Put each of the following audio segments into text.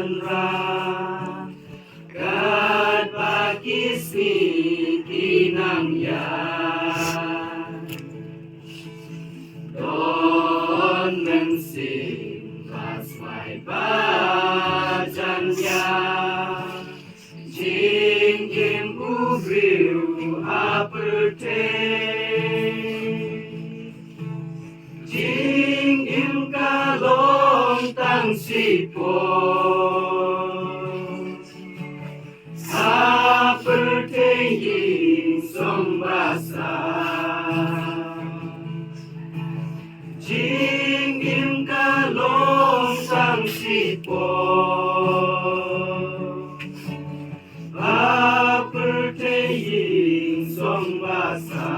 ra kat pakis ni kinang yan don men sing pas mai ba chan ya jing im u briu aperte jing im ka long tang si po aperte yin som basa jing im ka long tang si po aperte yin som basa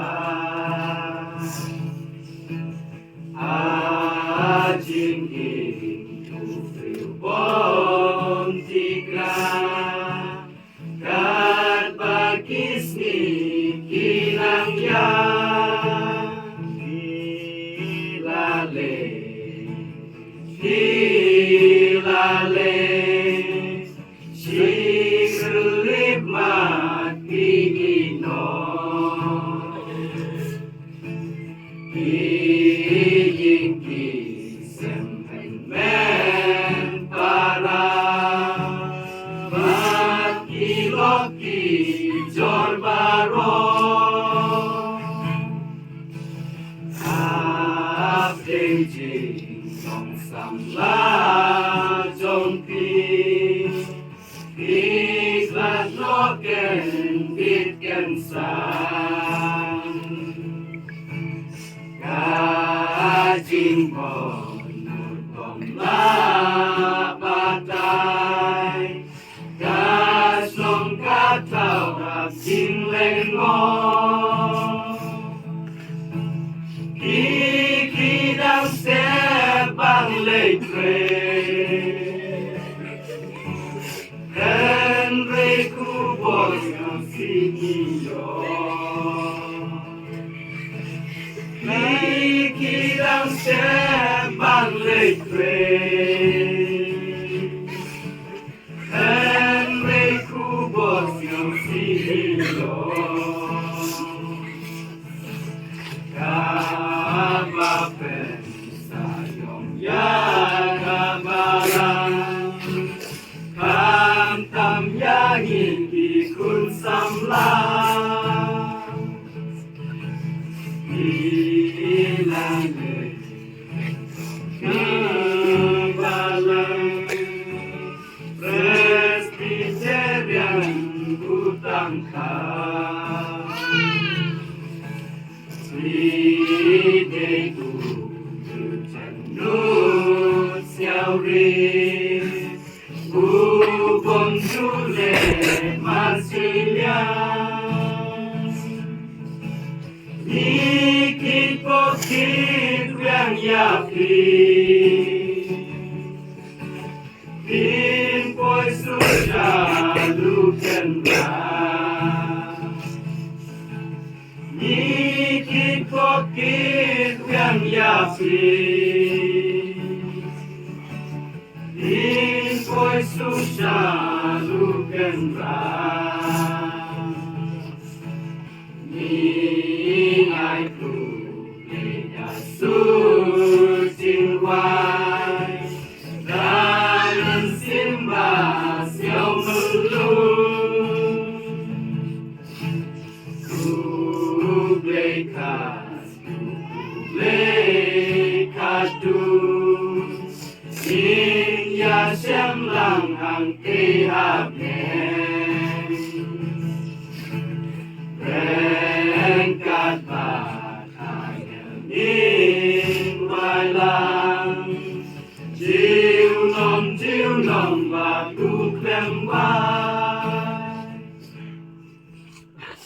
jing im tu friu bom tiga kat pakis ni kinang ya hilale sikrip mat pingino iying kisem men para mat ilok ki jor baro jing song sam la jong pi glat no ken bit ken sang ka jing bon nur bom la patai ka song ka tau ka jing leng mo đang sẽ băng lệ tre Henry Kubos yang sinyo Miki đang sẽ băng lệ tre Henry Kubos yang sinyo Kapapen sayong yagabaran Kamtam yangin ikun samlang Ilang kebalang Presbyterian Butangkang Day ku nut xiao ri ku bom du le Marsilia nikit pokit yang yapi pin poi sudah luken nikit pokit yang yapi poi sudah luken ni ai ku ya su jing wai dan simba xiao melu Lekadu Yin ya xem lang hang ke hapen Rengkat bat ayam in wai la